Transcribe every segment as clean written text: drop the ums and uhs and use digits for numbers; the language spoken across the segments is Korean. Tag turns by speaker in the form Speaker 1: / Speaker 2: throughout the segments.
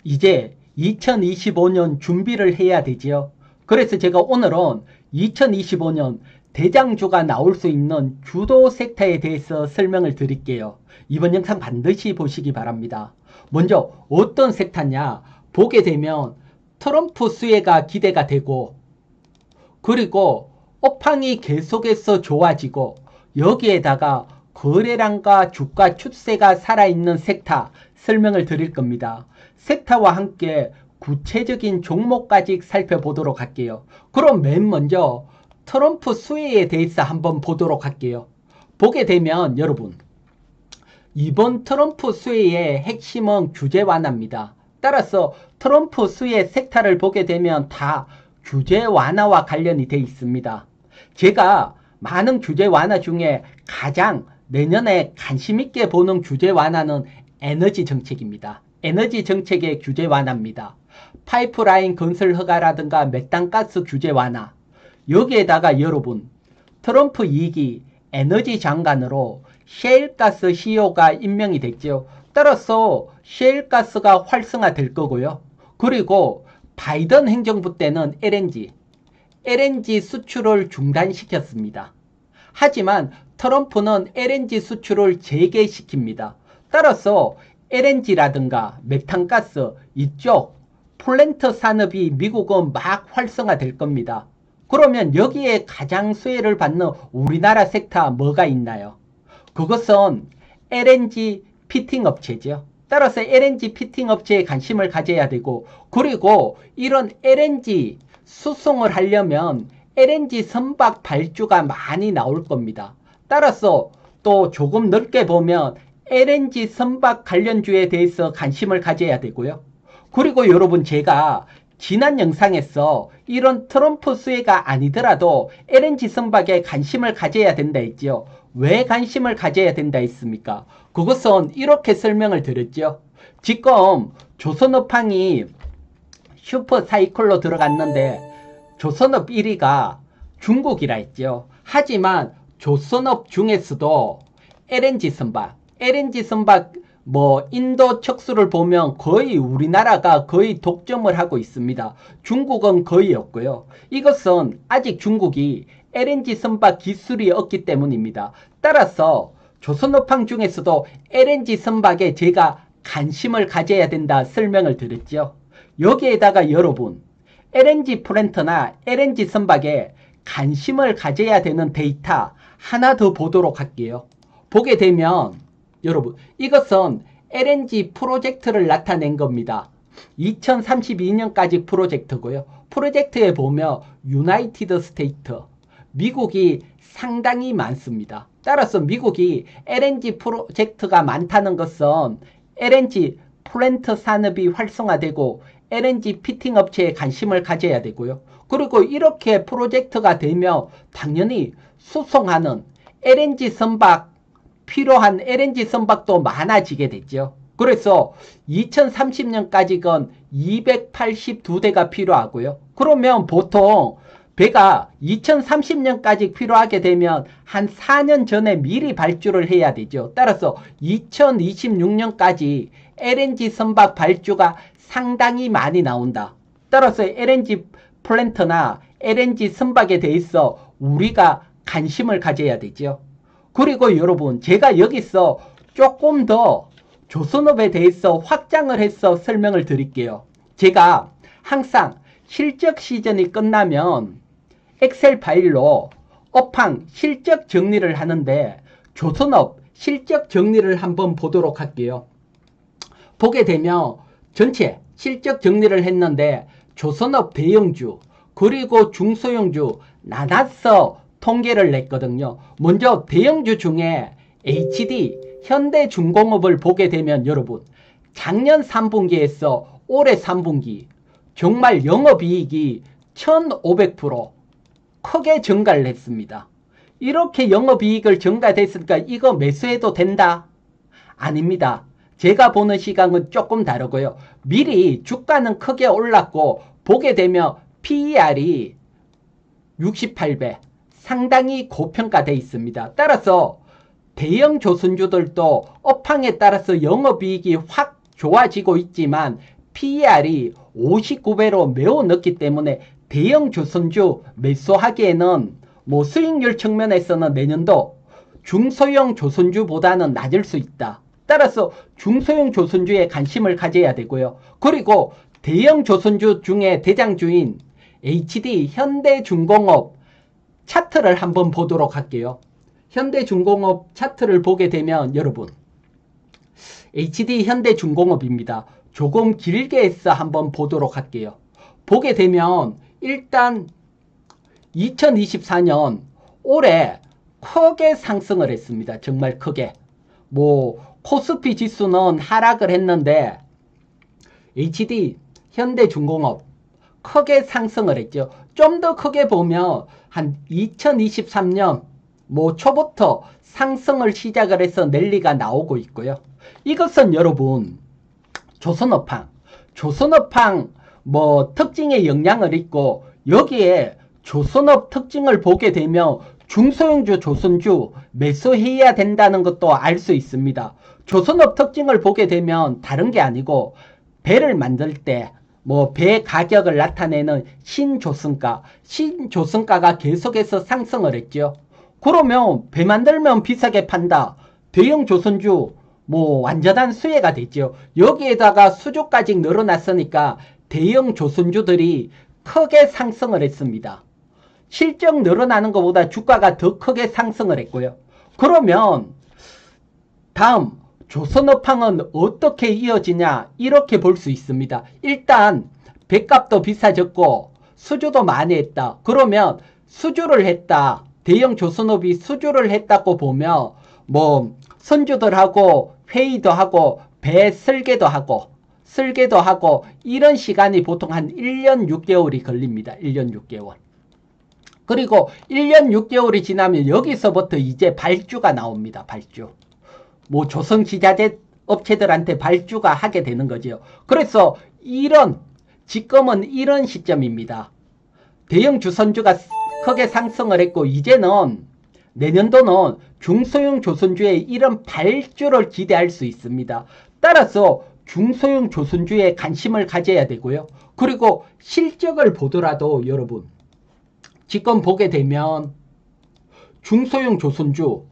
Speaker 1: 이제 2025년 준비를 해야 되지요. 그래서 제가 오늘은 2025년 대장주가 나올 수 있는 주도 섹터에 대해서 설명을 드릴게요. 이번 영상 반드시 보시기 바랍니다. 먼저 어떤 섹터냐 보게 되면 트럼프 수혜가 기대가 되고, 그리고 업황이 계속해서 좋아지고, 여기에다가 거래량과 주가 추세가 살아있는 섹터 설명을 드릴 겁니다. 섹터와 함께 구체적인 종목까지 살펴보도록 할게요. 그럼 맨 먼저 트럼프 수혜에 대해서 한번 보도록 할게요. 보게 되면 여러분, 이번 트럼프 수혜의 핵심은 규제 완화입니다. 따라서 트럼프 수혜 섹터를 보게 되면 다 규제 완화와 관련이 되어 있습니다. 제가 많은 규제 완화 중에 가장 내년에 관심 있게 보는 규제 완화는 에너지 정책입니다. 에너지 정책의 규제 완화입니다. 파이프라인 건설 허가라든가 메탄가스 규제 완화. 여기에다가 여러분, 트럼프 2기 에너지 장관으로 셰일가스 CEO가 임명이 됐죠. 따라서 셰일가스가 활성화될 거고요. 그리고 바이든 행정부 때는 LNG 수출을 중단시켰습니다. 하지만 트럼프는 LNG 수출을 재개시킵니다. 따라서 LNG라든가 메탄가스 이쪽 플랜트 산업이 미국은 막 활성화될 겁니다. 그러면 여기에 가장 수혜를 받는 우리나라 섹터 뭐가 있나요? 그것은 LNG 피팅 업체죠. 따라서 LNG 피팅 업체에 관심을 가져야 되고, 그리고 이런 LNG 수송을 하려면 LNG 선박 발주가 많이 나올 겁니다. 따라서 또 조금 넓게 보면 LNG 선박 관련주에 대해서 관심을 가져야 되고요. 그리고 여러분, 제가 지난 영상에서 이런 트럼프 수혜가 아니더라도 LNG 선박에 관심을 가져야 된다 했죠. 왜 관심을 가져야 된다 했습니까? 그것은 이렇게 설명을 드렸죠. 지금 조선업황이 슈퍼 사이클로 들어갔는데 조선업 1위가 중국이라 했죠. 하지만 조선업 중에서도 LNG 선박 인도 척수를 보면 거의 우리나라가 거의 독점을 하고 있습니다. 중국은 거의 없고요. 이것은 아직 중국이 LNG 선박 기술이 없기 때문입니다. 따라서 조선업황 중에서도 LNG 선박에 제가 관심을 가져야 된다 설명을 드렸죠. 여기에다가 여러분, LNG 플랜트나 LNG 선박에 관심을 가져야 되는 데이터 하나 더 보도록 할게요. 보게 되면 여러분, 이것은 LNG 프로젝트를 나타낸 겁니다. 2032년까지 프로젝트고요. 프로젝트에 보면 유나이티드 스테이트, 미국이 상당히 많습니다. 따라서 미국이 LNG 프로젝트가 많다는 것은 LNG 플랜트 산업이 활성화되고 LNG 피팅 업체에 관심을 가져야 되고요. 그리고 이렇게 프로젝트가 되면 당연히 수송하는 LNG 선박, 필요한 LNG 선박도 많아지게 됐죠. 그래서 2030년까지는 282대가 필요하고요. 그러면 보통 배가 2030년까지 필요하게 되면 한 4년 전에 미리 발주를 해야 되죠. 따라서 2026년까지 LNG 선박 발주가 상당히 많이 나온다. 따라서 LNG 플랜트나 LNG 선박에 대해서 우리가 관심을 가져야 되죠. 그리고 여러분, 제가 여기서 조금 더 조선업에 대해서 확장을 해서 설명을 드릴게요. 제가 항상 실적 시즌이 끝나면 엑셀 파일로 업황 실적 정리를 하는데 조선업 실적 정리를 한번 보도록 할게요. 보게 되면 전체 실적 정리를 했는데 조선업 대형주 그리고 중소형주 나눠서 통계를 냈거든요. 먼저 대형주 중에 HD 현대중공업을 보게 되면 여러분, 작년 3분기에서 올해 3분기 정말 영업이익이 1500% 크게 증가를 했습니다. 이렇게 영업이익을 증가됐으니까 이거 매수해도 된다? 아닙니다. 제가 보는 시각은 조금 다르고요. 미리 주가는 크게 올랐고 보게 되면 PER이 68배 상당히 고평가되어 있습니다. 따라서 대형 조선주들도 업황에 따라서 영업이익이 확 좋아지고 있지만 PER이 59배로 매우 높기 때문에 대형 조선주 매수하기에는 뭐 수익률 측면에서는 내년도 중소형 조선주보다는 낮을 수 있다. 따라서 중소형 조선주에 관심을 가져야 되고요. 그리고 대형 조선주 중에 대장주인 HD 현대중공업 차트를 한번 보도록 할게요. 현대중공업 차트를 보게 되면 여러분 HD 현대중공업입니다. 조금 길게 해서 한번 보도록 할게요. 보게 되면 일단 2024년 올해 크게 상승을 했습니다. 정말 크게. 뭐 코스피 지수는 하락을 했는데 HD 현대중공업 크게 상승을 했죠. 좀 더 크게 보면 한 2023년 뭐 초부터 상승을 시작을 해서 랠리가 나오고 있고요. 이것은 여러분 조선업황 뭐 특징에 영향을 있고 여기에 조선업 특징을 보게 되면 중소형주 조선주 매수해야 된다는 것도 알 수 있습니다. 조선업 특징을 보게 되면 다른 게 아니고 배를 만들 때 뭐 배 가격을 나타내는 신조선가가 계속해서 상승을 했죠. 그러면 배 만들면 비싸게 판다. 대형 조선주 뭐 완전한 수혜가 됐죠. 여기에다가 수주까지 늘어났으니까 대형 조선주들이 크게 상승을 했습니다. 실적 늘어나는 것보다 주가가 더 크게 상승을 했고요. 그러면 다음 조선업황은 어떻게 이어지냐 이렇게 볼 수 있습니다. 일단 배값도 비싸졌고 수주도 많이 했다. 그러면 수주를 했다. 대형 조선업이 수주를 했다고 보면 뭐 선주들하고 회의도 하고 배 설계도 하고 이런 시간이 보통 한 1년 6개월이 걸립니다. 1년 6개월. 그리고 1년 6개월이 지나면 여기서부터 이제 발주가 나옵니다. 발주. 뭐 조선기자재 업체들한테 발주가 하게 되는 거죠. 그래서 지금은 이런 시점입니다. 대형 주선주가 크게 상승을 했고 이제는 내년도는 중소형 조선주에 이런 발주를 기대할 수 있습니다. 따라서 중소형 조선주에 관심을 가져야 되고요. 그리고 실적을 보더라도 여러분 지금 보게 되면 중소형 조선주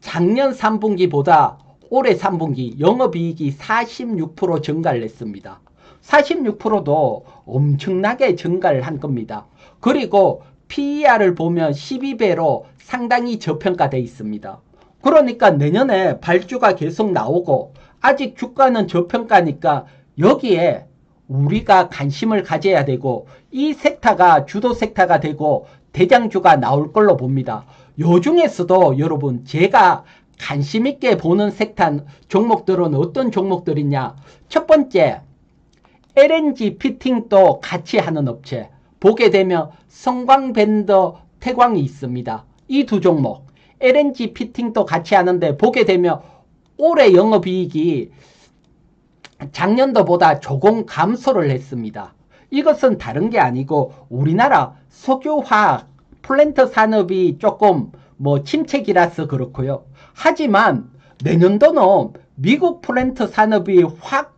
Speaker 1: 작년 3분기보다 올해 3분기 영업이익이 46% 증가를 했습니다. 46%도 엄청나게 증가를 한 겁니다. 그리고 PER을 보면 12배로 상당히 저평가되어 있습니다. 그러니까 내년에 발주가 계속 나오고 아직 주가는 저평가니까 여기에 우리가 관심을 가져야 되고 이 섹터가 주도 섹터가 되고 대장주가 나올 걸로 봅니다. 요 중에서도 여러분 제가 관심 있게 보는 섹터 종목들은 어떤 종목들이냐. 첫 번째 LNG 피팅도 같이 하는 업체 보게 되면 성광밴더 태광이 있습니다. 이 두 종목 LNG 피팅도 같이 하는데 보게 되면 올해 영업이익이 작년도보다 조금 감소를 했습니다. 이것은 다른 게 아니고 우리나라 석유화학 플랜트 산업이 조금 뭐 침체기라서 그렇고요. 하지만 내년도는 미국 플랜트 산업이 확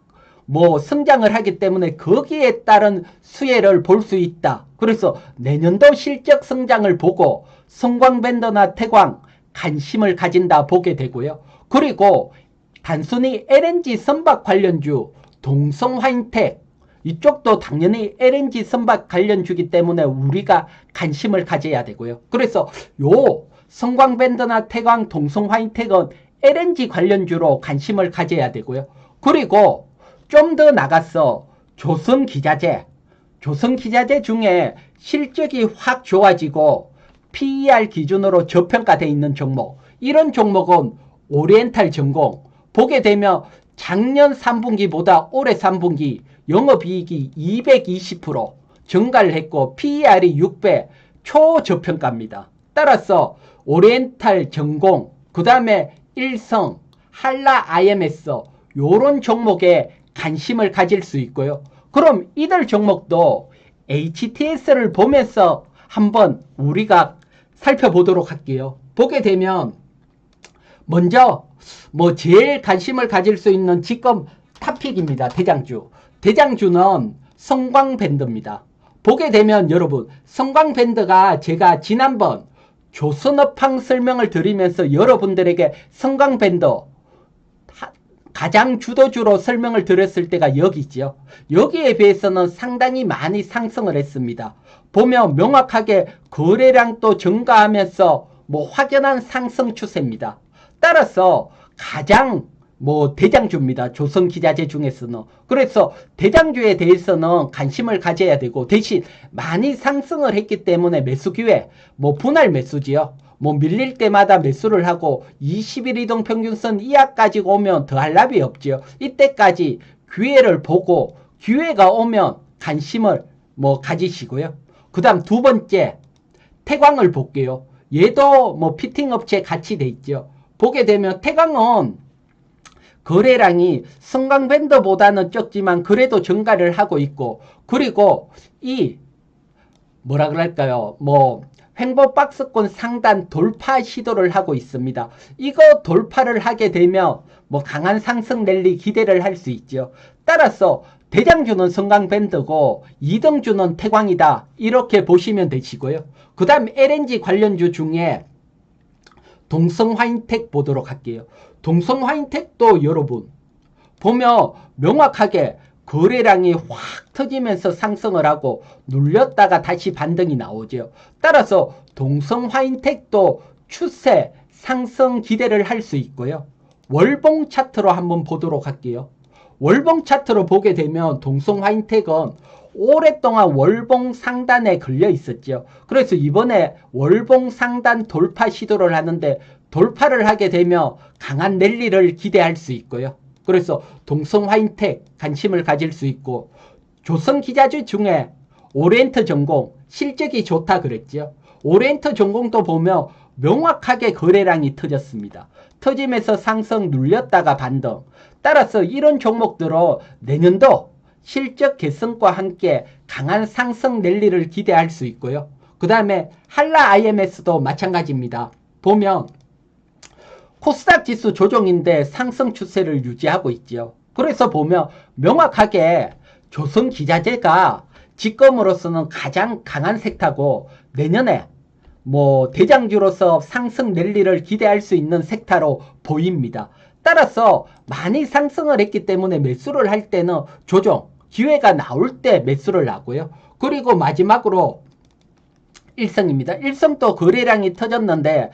Speaker 1: 뭐 성장을 하기 때문에 거기에 따른 수혜를 볼 수 있다. 그래서 내년도 실적 성장을 보고 성광밴더나 태광 관심을 가진다 보게 되고요. 그리고 단순히 LNG 선박 관련주 동성화인텍 이쪽도 당연히 LNG 선박 관련주기 때문에 우리가 관심을 가져야 되고요. 그래서 요 성광밴더나 태광 동성화인텍은 LNG 관련주로 관심을 가져야 되고요. 그리고 좀 더 나가서 조선기자재 중에 실적이 확 좋아지고 PER 기준으로 저평가되어 있는 종목 이런 종목은 오리엔탈 전공 보게 되면 작년 3분기보다 올해 3분기 영업이익이 220% 증가를 했고 PER이 6배 초저평가입니다. 따라서 오리엔탈 전공 그 다음에 일성 한라 IMS 요런 종목에 관심을 가질 수 있고요. 그럼 이들 종목도 HTS를 보면서 한번 우리가 살펴보도록 할게요. 보게 되면 먼저 뭐 제일 관심을 가질 수 있는 지금 탑픽입니다. 대장주. 대장주는 성광밴드입니다. 보게 되면 여러분, 성광밴드가 제가 지난번 조선업황 설명을 드리면서 여러분들에게 성광밴드 가장 주도주로 설명을 드렸을 때가 여기죠. 여기에 비해서는 상당히 많이 상승을 했습니다. 보면 명확하게 거래량도 증가하면서 확연한 상승 추세입니다. 따라서 가장 대장주입니다. 조선기자재 중에서는. 그래서 대장주에 대해서는 관심을 가져야 되고, 대신 많이 상승을 했기 때문에 매수 기회, 분할 매수지요. 밀릴 때마다 매수를 하고 20일 이동평균선 이하까지 오면 더할 납이 없지요. 이때까지 기회를 보고 기회가 오면 관심을 가지시고요. 그 다음 두 번째, 태광을 볼게요. 얘도 피팅 업체 같이 돼 있죠. 보게 되면 태광은 거래량이 성광밴드보다는 적지만 그래도 증가를 하고 있고, 그리고 이 횡보박스권 상단 돌파 시도를 하고 있습니다. 이거 돌파를 하게 되면 강한 상승 랠리 기대를 할 수 있죠. 따라서 대장주는 성광밴드고 2등주는 태광이다, 이렇게 보시면 되시고요. 그 다음 LNG 관련주 중에 동성화인텍 보도록 할게요. 동성화인텍도 여러분 보면 명확하게 거래량이 확 터지면서 상승을 하고 눌렸다가 다시 반등이 나오죠. 따라서 동성화인텍도 추세 상승 기대를 할 수 있고요. 월봉 차트로 한번 보도록 할게요. 월봉 차트로 보게 되면 동성화인텍은 오랫동안 월봉 상단에 걸려 있었죠. 그래서 이번에 월봉 상단 돌파 시도를 하는데, 돌파를 하게 되면 강한 랠리를 기대할 수 있고요. 그래서 동성화인텍 관심을 가질 수 있고, 조선기자주 중에 오리엔트전공 실적이 좋다 그랬죠. 오리엔트전공도 보면 명확하게 거래량이 터졌습니다. 터지면서 상승 눌렸다가 반등. 따라서 이런 종목들은 내년도 실적 개선과 함께 강한 상승 랠리를 기대할 수 있고요. 그 다음에 한라 IMS도 마찬가지입니다. 보면 코스닥 지수 조정인데 상승 추세를 유지하고 있죠. 그래서 보면 명확하게 조선기자재가 지금으로서는 가장 강한 섹터고, 내년에 대장주로서 상승 랠리를 기대할 수 있는 섹터로 보입니다. 따라서 많이 상승을 했기 때문에 매수를 할 때는 조정, 기회가 나올 때 매수를 하고요. 그리고 마지막으로 일성입니다. 일성도 거래량이 터졌는데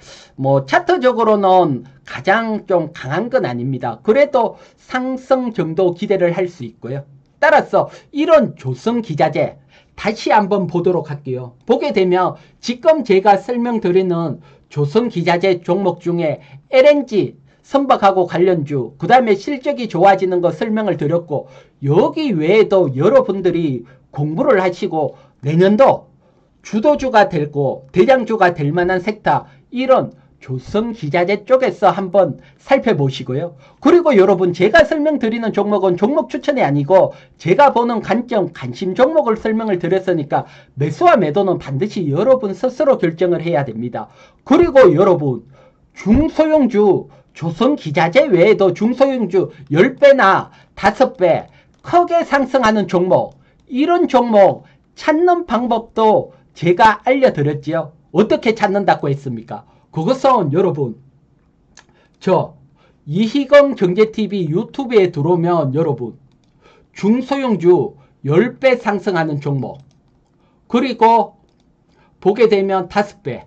Speaker 1: 차트적으로는 가장 좀 강한 건 아닙니다. 그래도 상승 정도 기대를 할 수 있고요. 따라서 이런 조선기자재 다시 한번 보도록 할게요. 보게 되면 지금 제가 설명드리는 조선기자재 종목 중에 LNG 선박하고 관련주, 그 다음에 실적이 좋아지는 거 설명을 드렸고, 여기 외에도 여러분들이 공부를 하시고 내년도 주도주가 되고 대장주가 될 만한 섹터, 이런 조선기자재 쪽에서 한번 살펴보시고요. 그리고 여러분, 제가 설명드리는 종목은 종목 추천이 아니고 제가 보는 관점, 관심 종목을 설명을 드렸으니까 매수와 매도는 반드시 여러분 스스로 결정을 해야 됩니다. 그리고 여러분, 중소형주 조선기자재 외에도 중소형주 10배나 5배 크게 상승하는 종목, 이런 종목 찾는 방법도 제가 알려드렸지요. 어떻게 찾는다고 했습니까? 그것은 여러분, 저 이희경 경제TV 유튜브에 들어오면 여러분, 중소형주 10배 상승하는 종목, 그리고 보게 되면 5배,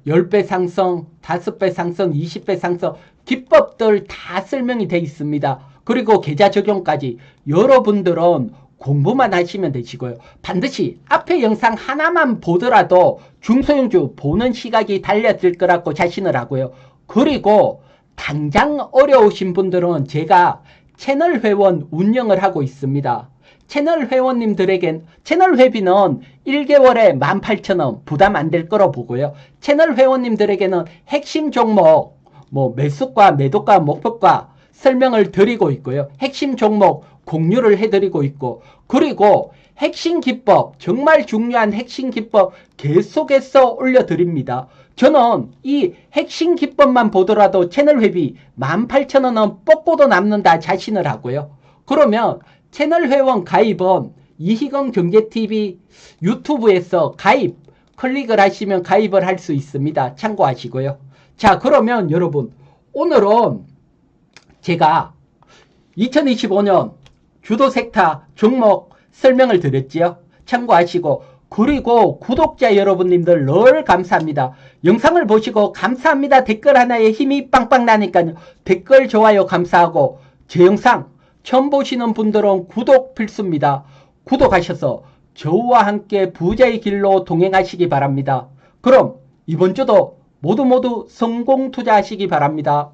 Speaker 1: 10배 상승, 5배 상승, 20배 상승 기법들 다 설명이 되어 있습니다. 그리고 계좌 적용까지 여러분들은 공부만 하시면 되시고요. 반드시 앞에 영상 하나만 보더라도 중소형주 보는 시각이 달라질 거라고 자신을 하고요. 그리고 당장 어려우신 분들은 제가 채널 회원 운영을 하고 있습니다. 채널 회원님들에겐 채널 회비는 1개월에 18,000원 부담 안 될 거로 보고요. 채널 회원님들에게는 핵심 종목, 매수가, 매도가, 목표가 설명을 드리고 있고요. 핵심 종목 공유를 해드리고 있고, 그리고 핵심 기법, 정말 중요한 핵심 기법 계속해서 올려드립니다. 저는 이 핵심 기법만 보더라도 채널 회비 18,000원은 뽑고도 남는다 자신을 하고요. 그러면 채널 회원 가입은 이희경 경제TV 유튜브에서 가입 클릭을 하시면 가입을 할 수 있습니다. 참고하시고요. 자, 그러면 여러분 오늘은 제가 2025년 주도 섹터 종목 설명을 드렸지요. 참고하시고, 그리고 구독자 여러분님들 늘 감사합니다. 영상을 보시고 감사합니다 댓글 하나에 힘이 빵빵 나니까요. 댓글 좋아요 감사하고, 제 영상 처음 보시는 분들은 구독 필수입니다. 구독하셔서 저와 함께 부자의 길로 동행하시기 바랍니다. 그럼 이번 주도 모두 성공 투자하시기 바랍니다.